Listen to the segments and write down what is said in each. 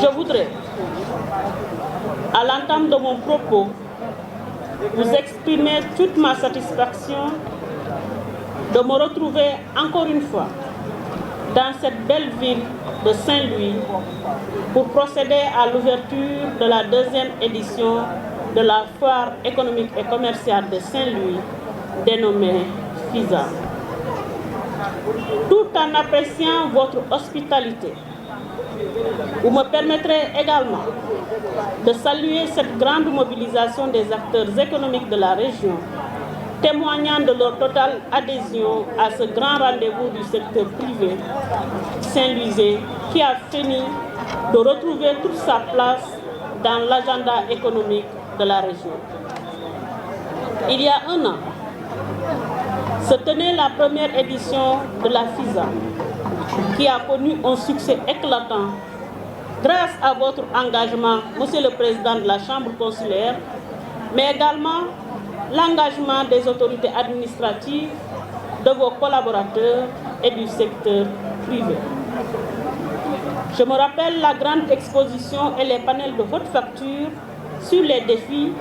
Je voudrais, à l'entame de mon propos, vous exprimer toute ma satisfaction de me retrouver encore une fois dans cette belle ville de Saint-Louis pour procéder à l'ouverture de la deuxième édition de la Foire économique et commerciale de Saint-Louis, dénommée FISA. Tout en appréciant votre hospitalité, vous me permettrez également de saluer cette grande mobilisation des acteurs économiques de la région, témoignant de leur totale adhésion à ce grand rendez-vous du secteur privé saint-louisien qui a fini de retrouver toute sa place dans l'agenda économique de la région. Il y a un an, se tenait la première édition de la FISA, qui a connu un succès éclatant grâce à votre engagement, Monsieur le Président de la Chambre consulaire, mais également l'engagement des autorités administratives, de vos collaborateurs et du secteur privé. Je me rappelle la grande exposition et les panels de haute facture sur les défis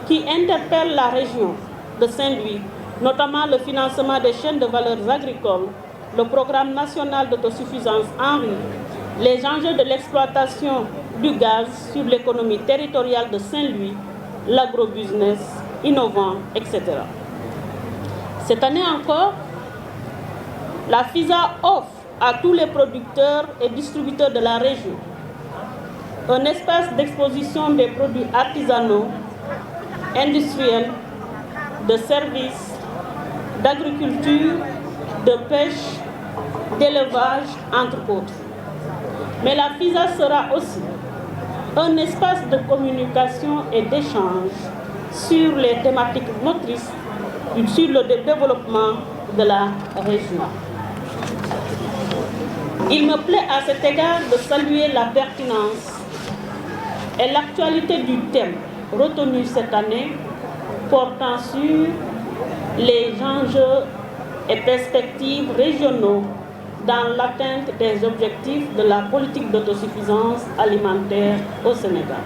qui interpellent la région de Saint-Louis, notamment le financement des chaînes de valeurs agricoles, le programme national d'autosuffisance en riz, les enjeux de l'exploitation du gaz sur l'économie territoriale de Saint-Louis, l'agrobusiness innovant, etc. Cette année encore, la FISA offre à tous les producteurs et distributeurs de la région un espace d'exposition des produits artisanaux, industriels, de services, d'agriculture, de pêche, d'élevage, entre autres. Mais la FISA sera aussi un espace de communication et d'échange sur les thématiques motrices sur le développement de la région. Il me plaît à cet égard de saluer la pertinence et l'actualité du thème retenu cette année portant sur les enjeux et perspectives régionaux dans l'atteinte des objectifs de la politique d'autosuffisance alimentaire au Sénégal.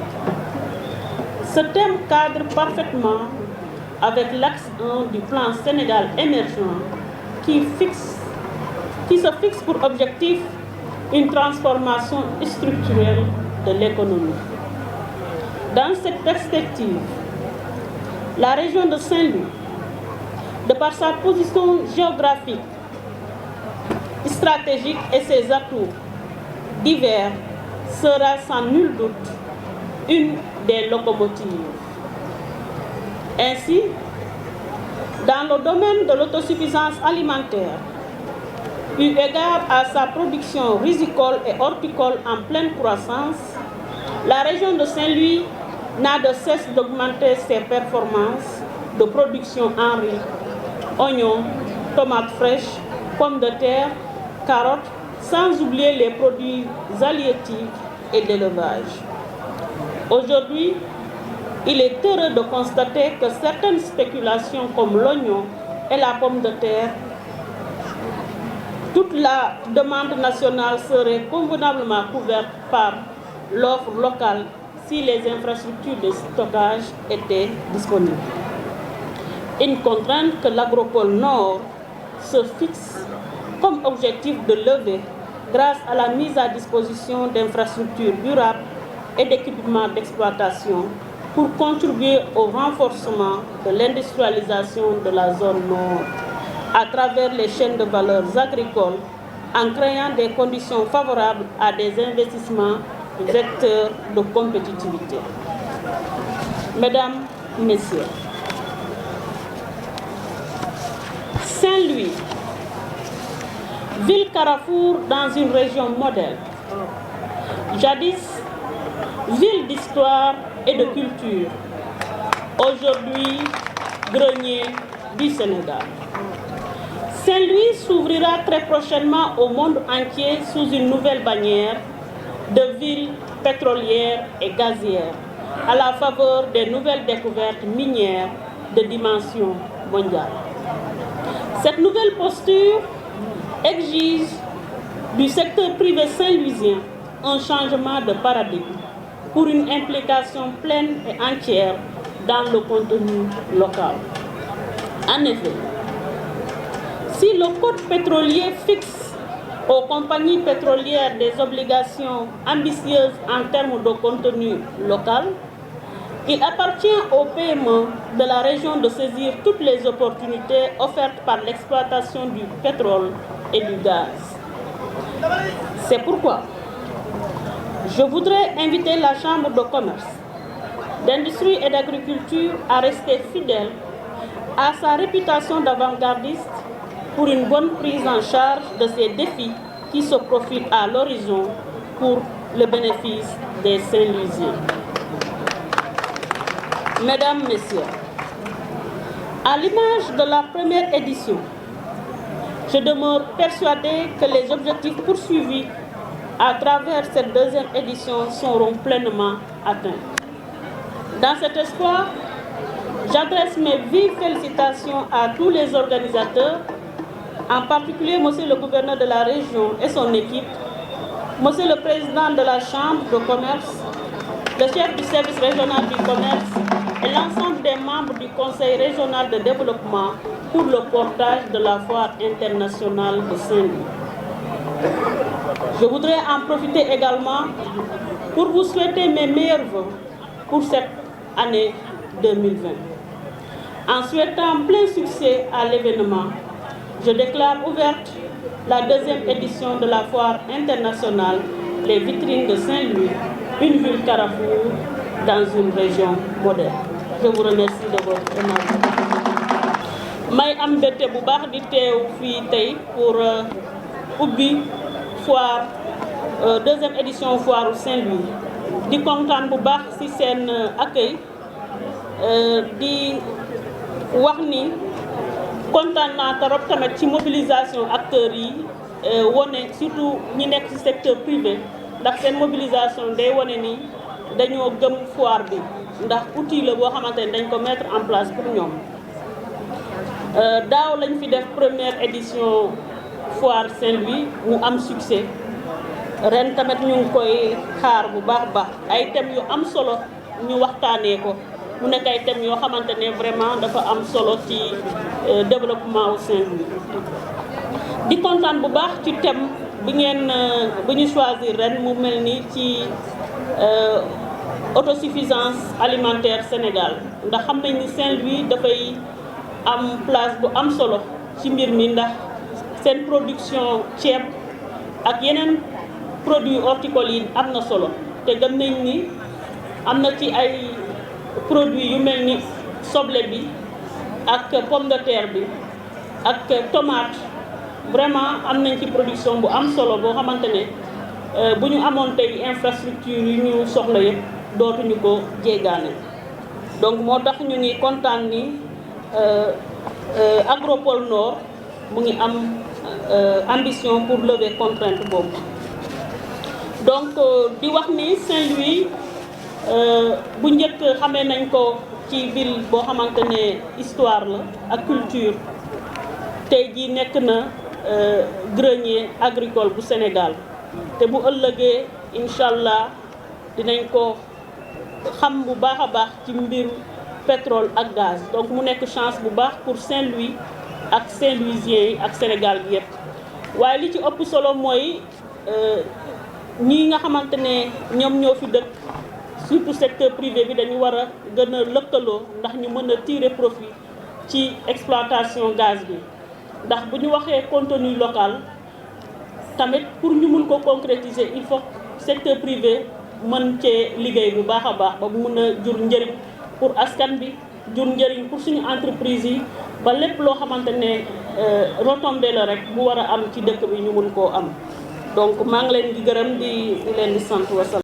Ce thème cadre parfaitement avec l'axe 1 du plan Sénégal émergent qui se fixe pour objectif une transformation structurelle de l'économie. Dans cette perspective, la région de Saint-Louis, de par sa position géographique, stratégique et ses atouts divers, sera sans nul doute une des locomotives. Ainsi, dans le domaine de l'autosuffisance alimentaire, eu égard à sa production risicole et horticole en pleine croissance, la région de Saint-Louis n'a de cesse d'augmenter ses performances de production en riz, oignons, tomates fraîches, pommes de terre, carottes, sans oublier les produits halieutiques et d'élevage. Aujourd'hui, il est heureux de constater que certaines spéculations comme l'oignon et la pomme de terre, toute la demande nationale serait convenablement couverte par l'offre locale si les infrastructures de stockage étaient disponibles. Une contrainte que l'Agropole Nord se fixe comme objectif de lever grâce à la mise à disposition d'infrastructures durables et d'équipements d'exploitation pour contribuer au renforcement de l'industrialisation de la zone nord à travers les chaînes de valeurs agricoles en créant des conditions favorables à des investissements vecteurs de compétitivité. Mesdames, Messieurs, Saint-Louis, ville carrefour dans une région modèle, jadis ville d'histoire et de culture, aujourd'hui grenier du Sénégal. Saint-Louis s'ouvrira très prochainement au monde entier sous une nouvelle bannière de ville pétrolière et gazière, à la faveur des nouvelles découvertes minières de dimension mondiale. Cette nouvelle posture exige du secteur privé saint-louisien un changement de paradigme pour une implication pleine et entière dans le contenu local. En effet, si le code pétrolier fixe aux compagnies pétrolières des obligations ambitieuses en termes de contenu local, il appartient aux PME de la région de saisir toutes les opportunités offertes par l'exploitation du pétrole et du gaz. C'est pourquoi je voudrais inviter la Chambre de commerce, d'industrie et d'agriculture à rester fidèle à sa réputation d'avant-gardiste pour une bonne prise en charge de ces défis qui se profilent à l'horizon pour le bénéfice des Saint-Louisiens. Mesdames, Messieurs, à l'image de la première édition, je demeure persuadée que les objectifs poursuivis à travers cette deuxième édition seront pleinement atteints. Dans cet espoir, j'adresse mes vives félicitations à tous les organisateurs, en particulier Monsieur le gouverneur de la région et son équipe, Monsieur le président de la Chambre de commerce, le chef du service régional du commerce et l'ensemble des membres du Conseil régional de développement pour le portage de la foire internationale de Saint-Louis. Je voudrais en profiter également pour vous souhaiter mes meilleurs vœux pour cette année 2020. En souhaitant plein succès à l'événement, je déclare ouverte la deuxième édition de la foire internationale Les Vitrines de Saint-Louis, une ville carrefour dans une région moderne. Je vous remercie de votre aimable. may am mbégte bu baax di teew fii tey pour ubbi foire deuxième édition foire Saint-Louis di kontaan bu baax ci seen accueil di wax ni kontaan naa trop tamit ci mobilisation acteurs yi wone surtout ñi nekk ci secteur privé ndax seen mobilisation day wone ni dañoo gëm foire bi ndax outil la boo xamante ne dañ ko mettre en place pour ñoom. daaw lañ fi def première édition foire Saint-Louis mu am succès ren tamit ñu ngi koy xaar bu baax ay thèmes yu am solo ñu waxtaanee ko mu nekk ay thèmes yoo xamante ne vraiment dafa am solo ci développement au Saint-Louis. di kontaan bu baax ci thème bi ngeen bi ñu choisir ren mu mel ni ci autosuffisance alimentaire Sénégal ndax xam nañ ni Saint-Louis dafay am place bu am solo ci mbir mi ndax seen production ceeb ak yeneen produits horticoles yi am na solo te gëm nañ ni am na ci ay produits yu mel ni soble bi ak pomme de terre bi ak tomate vraiment am nañ ci production bu am solo boo xamante ne bu ñu amoon tey infrastructure yu ñu soxla yëpp dootuñu ko jéggaane donc moo tax ñu ngi kontaan ni Agropole Nord mu ngi am ambition pour lever contrainte boobu donc di wax ni Saint-Louis bu njëkk xamee nañ ko ci ville boo xamante ne histoire la ak culture tey jii nekk na grenier agricole bu Sénégal te bu ëllëgee incha allah dinañ ko xam bu baax a baax ci mbiru pétrole ak gaz donc mu nekk chance bu baax pour Saint-Louis ak Saint-Louisiens yi ak Sénégal bi yëpp waaye li ci ëpp solo mooy ñii nga xamante ne ñoom ñoo fi dëkk surtout secteur privé bi dañu war a gën a lëkkaloo ndax ñu mën a tirer profit ci exploitation gaz bi ndax bu ñu waxee contenu local tamit pour ñu mun ko concrétiser il faut secteur privé mën cee liggéey bu baax a baax ba mu mën a jur njëriñ pour askan bi jur njëriñ pour suñu entreprise yi ba lépp loo xamante ne retombée la rek bu war a am ci dëkk bi ñu mun koo am donc maa ngi leen di gërëm di leen di sant wasalaam